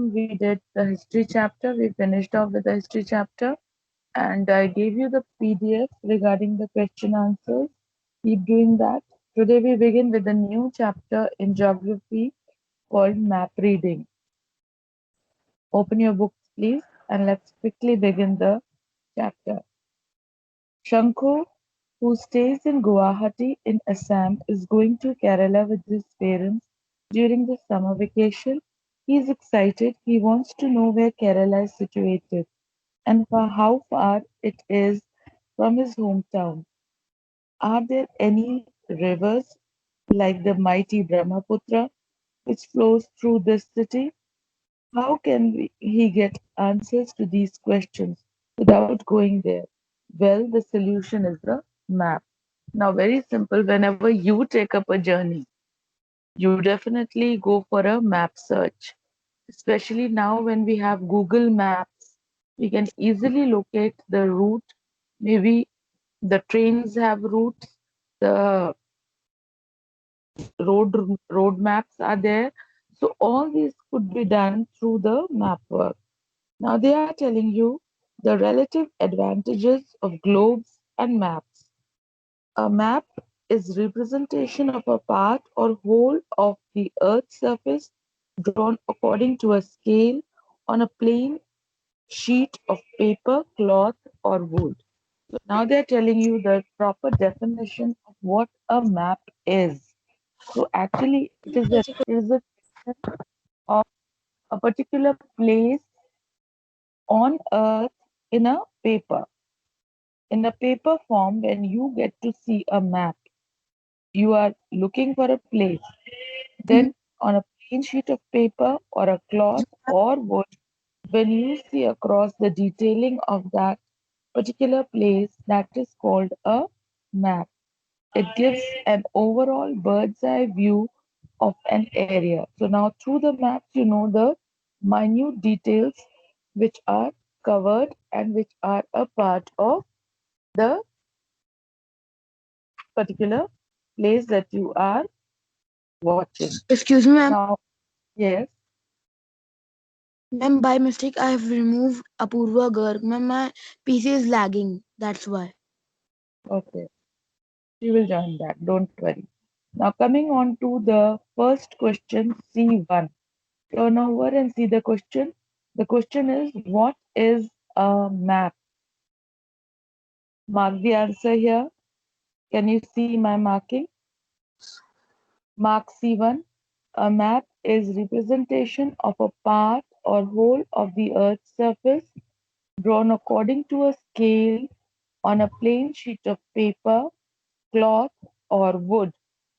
we did the history chapter. We finished off with the history chapter, and I gave you the PDF regarding the question answers. Keep doing that. Today we begin with a new chapter in geography called map reading. Open your books, please, and let's quickly begin the chapter. Shanko, who stays in Guwahati in Assam, is going to Kerala with his parents during the summer vacation. He is excited. He wants to know where Kerala is situated and for how far it is from his hometown. Are there any rivers like the mighty Brahmaputra which flows through this city? How can he get answers to these questions without going there? Well, the solution is the map. Now, very simple. Whenever you take up a journey, you definitely go for a map search. Especially now when we have Google Maps, we can easily locate the route. Maybe the trains have routes, the road maps are there. So all these could be done through the map work. Now they are telling you the relative advantages of globes and maps. A map is representation of a part or whole of the Earth's surface drawn according to a scale on a plain sheet of paper, cloth, or wood. So now they're telling you the proper definition of what a map is. So actually, it is a representation of a particular place on Earth in a paper. In a paper form, when you get to see a map, you are looking for a place. Then, on a plain sheet of paper or a cloth or wood, when you see across the detailing of that particular place, that is called a map. It gives an overall bird's eye view of an area. So now through the maps, you know the minute details which are covered and which are a part of the particular place that you are watching. Excuse me, ma'am. Now, yes, Ma'am, by mistake, I have removed Apurva Garg. Ma'am, my PC is lagging. That's why. okay, she will join back, don't worry. Now, coming on to the first question, C1. Turn over and see the question. The question is, what is a map? Mark the answer here. Can you see my marking? Mark C1. A map is representation of a part or whole of the Earth's surface drawn according to a scale on a plain sheet of paper, cloth, or wood.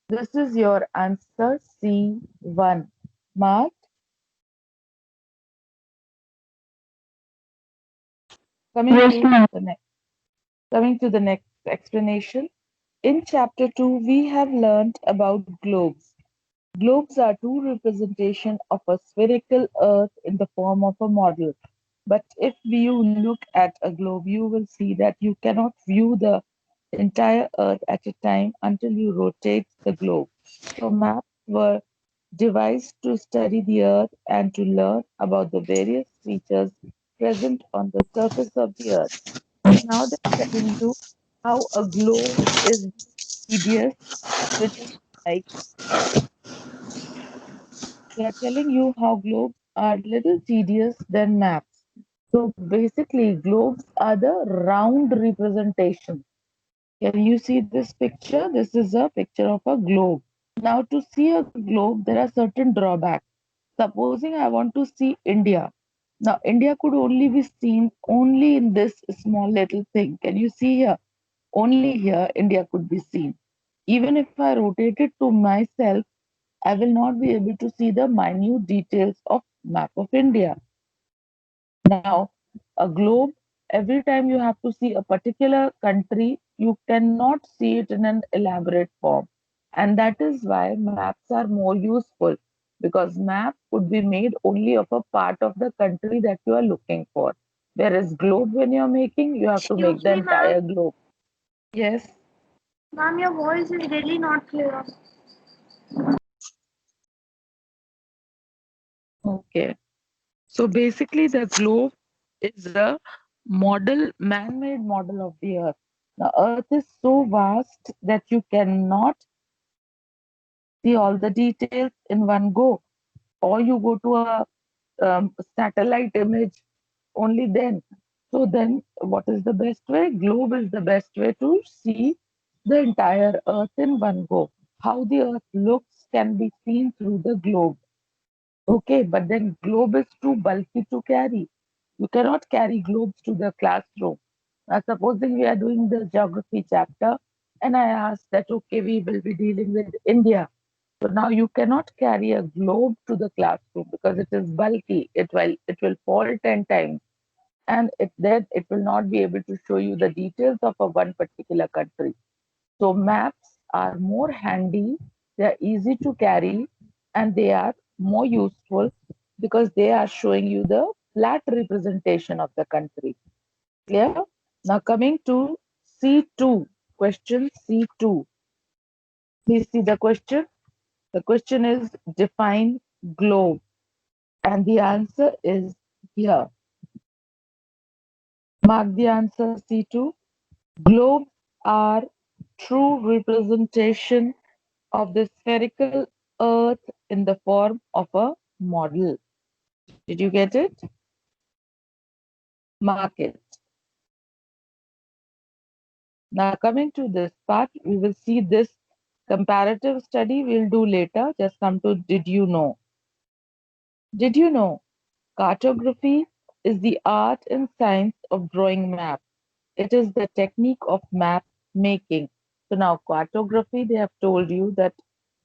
This is your answer C1. Mark. Coming Yes, to ma'am. the next. Coming to the next explanation. In chapter 2, we have learned about globes. Globes are two representations of a spherical earth in the form of a model. But if you look at a globe, you will see that you cannot view the entire earth at a time until you rotate the globe. So maps were devised to study the earth and to learn about the various features present on the surface of the earth. Now they're telling you how a globe is tedious, which is like they're telling you how globes are little tedious than maps. So basically, globes are the round representation. Can you see this picture? This is a picture of a globe. Now, to see a globe, there are certain drawbacks. Supposing I want to see India. Now, India could only be seen only in this small little thing. Can you see here? Only here, India could be seen. Even if I rotate it to myself, I will not be able to see the minute details of map of India. Now, a globe, every time you have to see a particular country, you cannot see it in an elaborate form. And that is why maps are more useful because map could be made only of a part of the country that you are looking for. Whereas globe, when you're making, you have to make Excuse the me, ma'am. entire globe. Yes. Ma'am, your voice is really not clear. Okay. So basically, the globe is a model, man-made model of the Earth. The Earth is so vast that you cannot see all the details in one go, or you go to a satellite image only then. So then, what is the best way? Globe is the best way to see the entire Earth in one go. How the Earth looks can be seen through the globe. Okay, but then globe is too bulky to carry. You cannot carry globes to the classroom. Now, supposing we are doing the geography chapter, and I ask that, okay, we will be dealing with India. So now you cannot carry a globe to the classroom because it is bulky. It will fall 10 times, and it will not be able to show you the details of a one particular country. So maps are more handy, they are easy to carry, and they are more useful because they are showing you the flat representation of the country. Clear? Now coming to C2, question C2. Please see the question. The question is define globe, and the answer is here. Mark the answer C2. Globes are true representation of the spherical Earth in the form of a model. Did you get it? Mark it. Now, coming to this part, we will see this comparative study we'll do later. Just come to did you know? Did you know? Cartography is the art and science of drawing maps. It is the technique of map making. So now cartography, they have told you that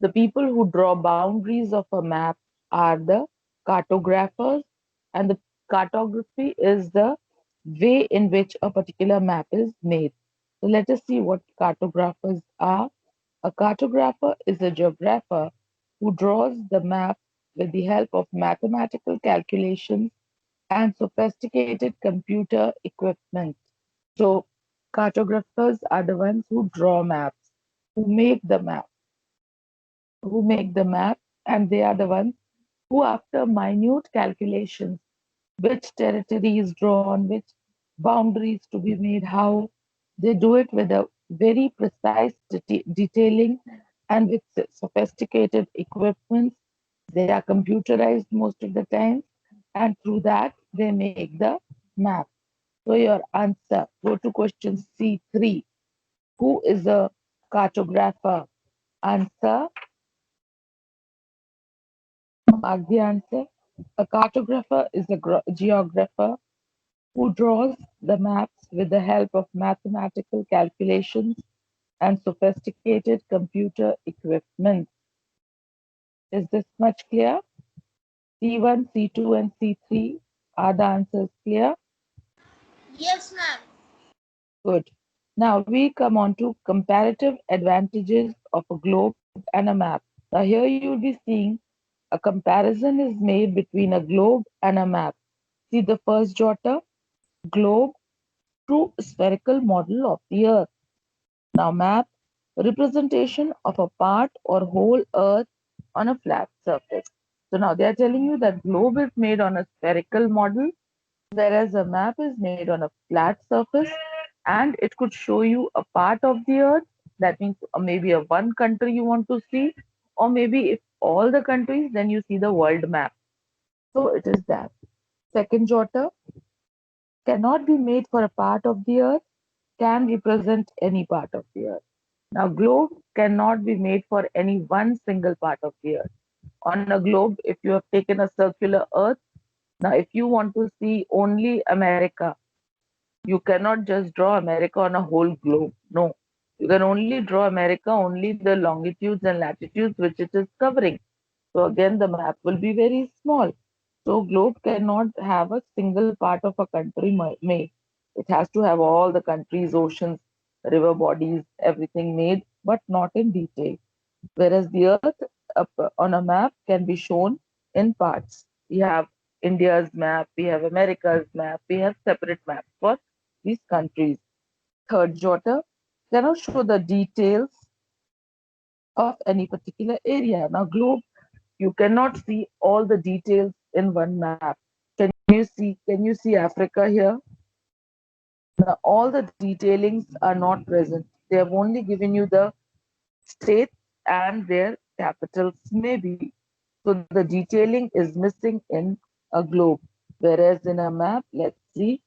the people who draw boundaries of a map are the cartographers, and the cartography is the way in which a particular map is made. So let us see what cartographers are. A cartographer is a geographer who draws the map with the help of mathematical calculations and sophisticated computer equipment. So cartographers are the ones who draw maps, who make the map, who make the map, and they are the ones who, after minute calculations, which territory is drawn, which boundaries to be made, how they do it with a very precise detailing and with sophisticated equipment. They are computerized most of the time, and through that, they make the map. So, your answer go to question C3. Who is a cartographer? Answer, mark the answer. A cartographer is a geographer who draws the maps with the help of mathematical calculations and sophisticated computer equipment. Is this much clear? C1, C2, and C3 are the answers clear? Yes, ma'am. Good. Now we come on to comparative advantages of a globe and a map. Now here you will be seeing a comparison is made between a globe and a map. See the first jotter, globe, true spherical model of the earth. Now map, representation of a part or whole earth on a flat surface. So now they are telling you that globe is made on a spherical model, whereas a map is made on a flat surface, and it could show you a part of the earth. That means maybe a one country you want to see, or maybe if all the countries, then you see the world map. So it is that. Second jotter, cannot be made for a part of the earth, can represent any part of the earth. Now, globe cannot be made for any one single part of the earth. On a globe, if you have taken a circular earth, now if you want to see only America, you cannot just draw America on a whole globe. No, you can only draw America only the longitudes and latitudes which it is covering. So again, the map will be very small. So globe cannot have a single part of a country made. It has to have all the countries, oceans, river bodies, everything made, but not in detail. Whereas the earth on a map can be shown in parts. We have India's map, we have America's map, we have separate maps for these countries. Third jotter cannot show the details of any particular area. Now, globe, you cannot see all the details in one map. Can you see Africa here? Now all the detailings are not present. They have only given you the states and their capitals maybe. So the detailing is missing in a globe. Whereas in a map, let's see,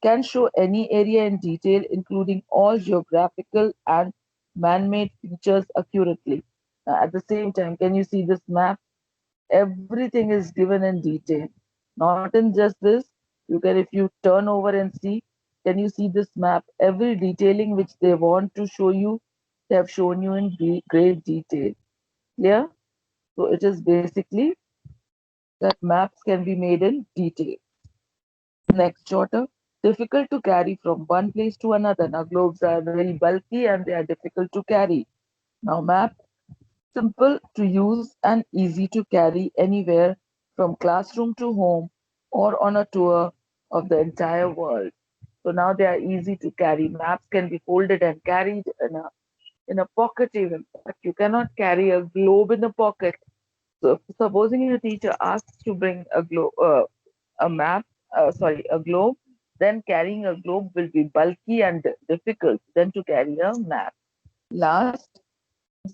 can show any area in detail, including all geographical and man-made features accurately. At the same time, can you see this map? Everything is given in detail. Not in just this, you can, if you turn over and see, can you see this map? Every detailing which they want to show you, they have shown you in great detail. Yeah? So it is basically that maps can be made in detail. Next, shorter. Difficult to carry from one place to another. Now, globes are very bulky and they are difficult to carry. Now, map simple to use and easy to carry anywhere from classroom to home or on a tour of the entire world. So now they are easy to carry. Maps can be folded and carried in a pocket even. But you cannot carry a globe in a pocket. So supposing your teacher asks to bring a map, sorry, a globe, then carrying a globe will be bulky and difficult than to carry a map. Last,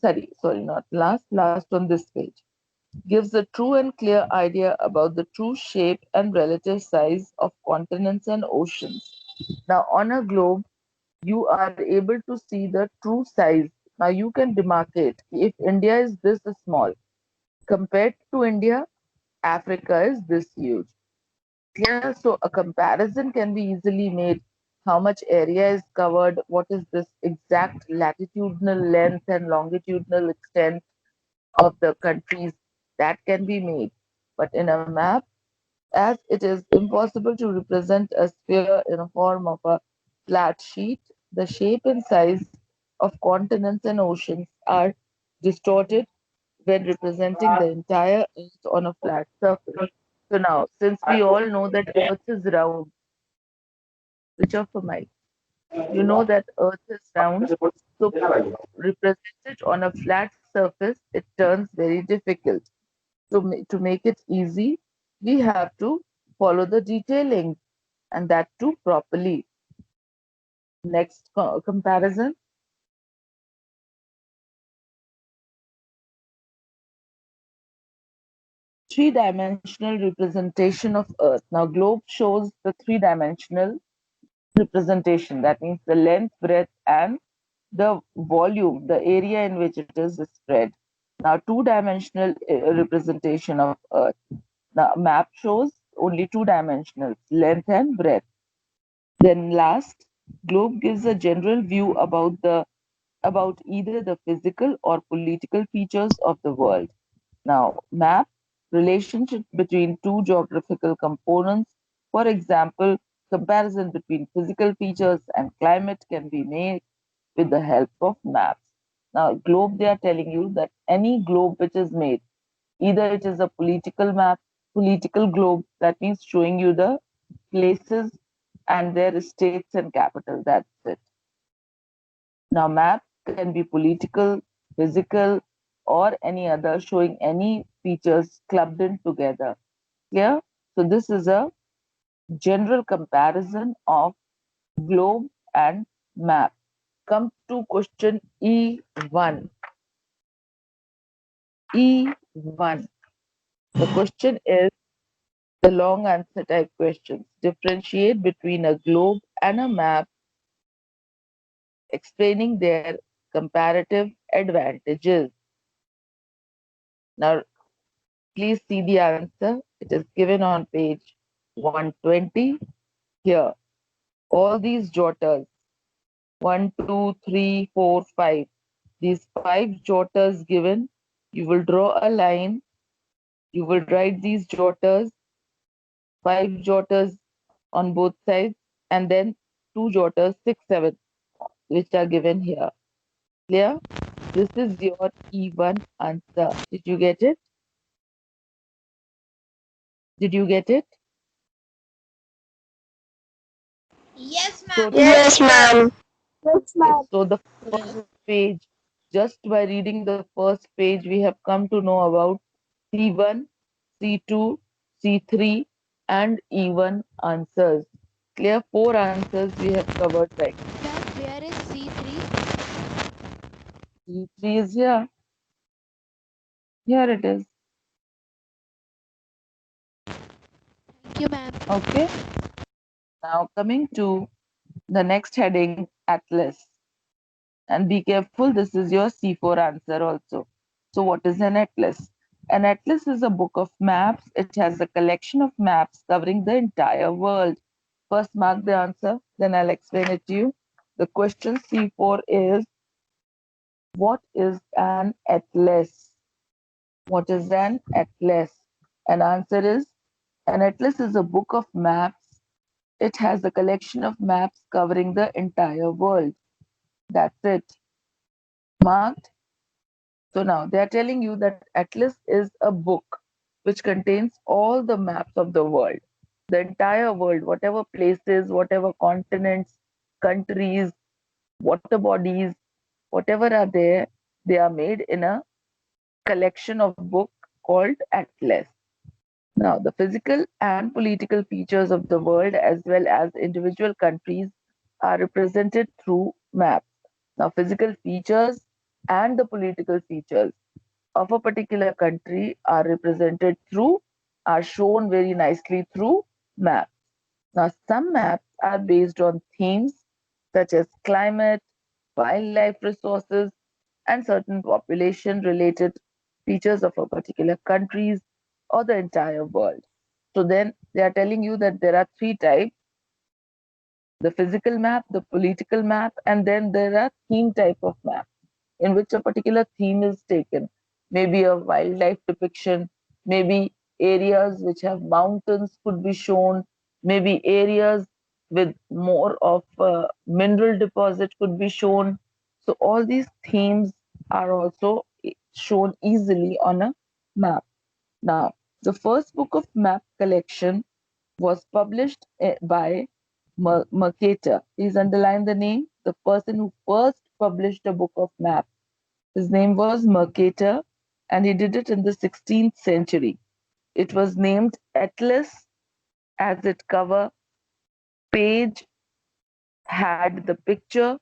sorry, not last, last on this page gives a true and clear idea about the true shape and relative size of continents and oceans. Now, on a globe, you are able to see the true size. Now, you can demarcate if India is this small. Compared to India, Africa is this huge. Yeah, so a comparison can be easily made. How much area is covered? What is this exact latitudinal length and longitudinal extent of the countries? That can be made. But in a map, as it is impossible to represent a sphere in a form of a flat sheet, the shape and size of continents and oceans are distorted when representing the entire Earth on a flat surface. So now, since we all know that Earth is round, switch off the mic. You know that Earth is round, so represent it on a flat surface, it turns very difficult. To make it easy, we have to follow the detailing and that too properly. Next comparison. Three-dimensional representation of Earth. Now, globe shows the three-dimensional representation. That means the length, breadth, and the volume, the area in which it is spread. Now, two-dimensional representation of Earth. Now, map shows only two-dimensional, length and breadth. Then last, globe gives a general view about either the physical or political features of the world. Now, map relationship between two geographical components. For example, comparison between physical features and climate can be made with the help of maps. Now, globe, they are telling you that any globe which is made, either it is a political map, political globe, that means showing you the places and their states and capital. That's it. Now, map can be political, physical, or any other showing any features clubbed in together. Clear? So, this is a general comparison of globe and map. Come to question E1. E1. The question is the long answer type questions. Differentiate between a globe and a map, explaining their comparative advantages. Now, please see the answer. It is given on page 120 here. All these jotters, 1, 2, 3, 4, 5. These 5 jotters given, you will draw a line, you will write these jotters, 5 jotters on both sides, and then 2 jotters, 6, 7, which are given here. Clear? This is your E1 answer. Did you get it? Did you get it? Yes, So ma'am. the Yes, ma'am. yes, so the Yes. first page, just by reading the first page, we have come to know about C1, C2, C3, and even answers. Clear? Four answers we have covered right. Ma'am, where is C3? C3 is here. Here it is. Thank you, ma'am. Okay. Now coming to the next heading, Atlas. And be careful, this is your C4 answer also. So, what is an atlas? An atlas is a book of maps. It has a collection of maps covering the entire world. First, mark the answer, then I'll explain it to you. The question C4 is, what is an atlas? What is an atlas? An answer is, an atlas is a book of maps. It has a collection of maps covering the entire world. That's it. Marked? So now they are telling you that Atlas is a book which contains all the maps of the world, the entire world, whatever places, whatever continents, countries, water bodies, whatever are there, they are made in a collection of book called Atlas. Now, the physical and political features of the world as well as individual countries are represented through maps. Now, physical features and the political features of a particular country are represented through, are shown very nicely through maps. Now, some maps are based on themes such as climate, wildlife resources, and certain population related features of a particular countries or the entire world. So then they are telling you that there are three types: the physical map, the political map, and then there are theme type of map in which a particular theme is taken. Maybe a wildlife depiction, maybe areas which have mountains could be shown, maybe areas with more of mineral deposit could be shown. So all these themes are also shown easily on a map. Now, the first book of map collection was published by Mercator. Please underline the name. The person who first published a book of maps, his name was Mercator, and he did it in the 16th century. It was named Atlas, as its cover page had the picture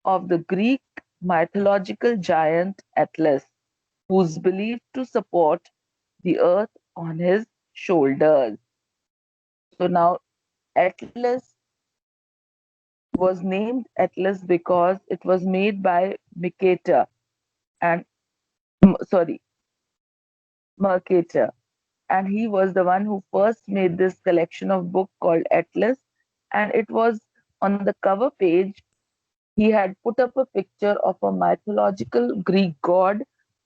of the Greek mythological giant Atlas, who is believed to support the earth on his shoulders. So now Atlas was named Atlas because it was made by Mercator and sorry, Mercator, and he was the one who first made this collection of book called Atlas, and it was on the cover page. He had put up a picture of a mythological Greek god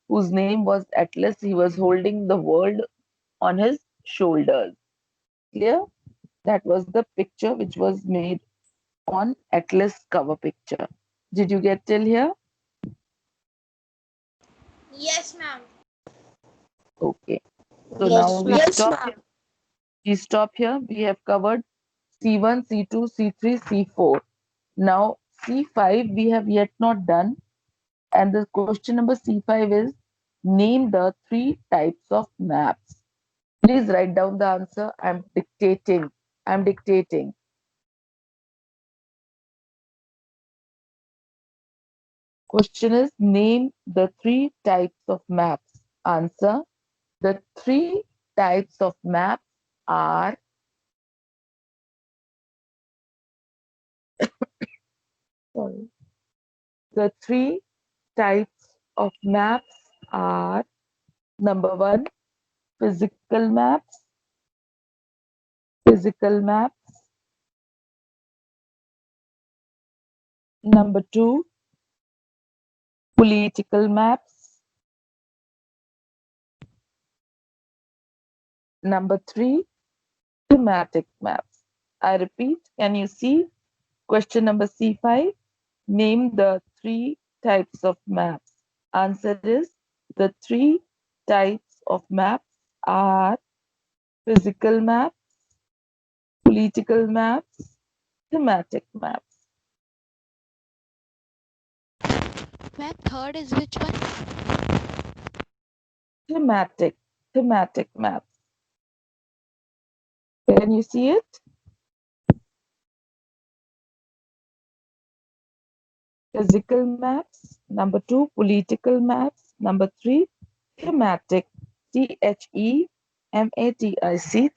whose name was Atlas. He was holding the world on his shoulders. Clear? That was the picture which was made on Atlas cover picture. Did you get till here? Yes, ma'am. Okay. So now Yes, we ma'am. Yes, stop ma'am. here. We stop here. We have covered C1, C2, C3, C4. Now C5 we have yet not done. And the question number C5 is, name the three types of maps. Please write down the answer. I'm dictating. I'm dictating. Question is, name the three types of maps. Answer. The three types of maps are, sorry, the three types of maps are: number one, physical maps, physical maps. Number two, political maps. Number three, thematic maps. I repeat, can you see question number C5? Name the three types of maps. Answer is, the three types of maps are physical maps, political maps, thematic maps. Ma'am, third is which one? Thematic, thematic maps. Can you see it? Physical maps. Number 2, political maps. Number 3, thematic. thematic,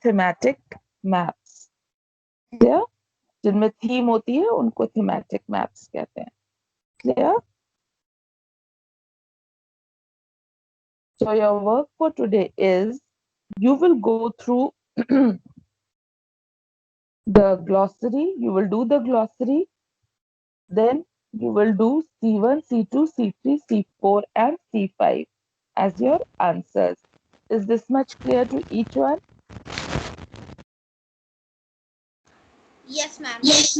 thematic maps. Clear? जिनमें theme होती है उनको thematic maps कहते हैं. Clear? So your work for today is you will go through the glossary, you will do the glossary, then you will do C1, C2, C3, C4 and C5 as your answers. Is this much clear to each one? Yes, ma'am. Yes.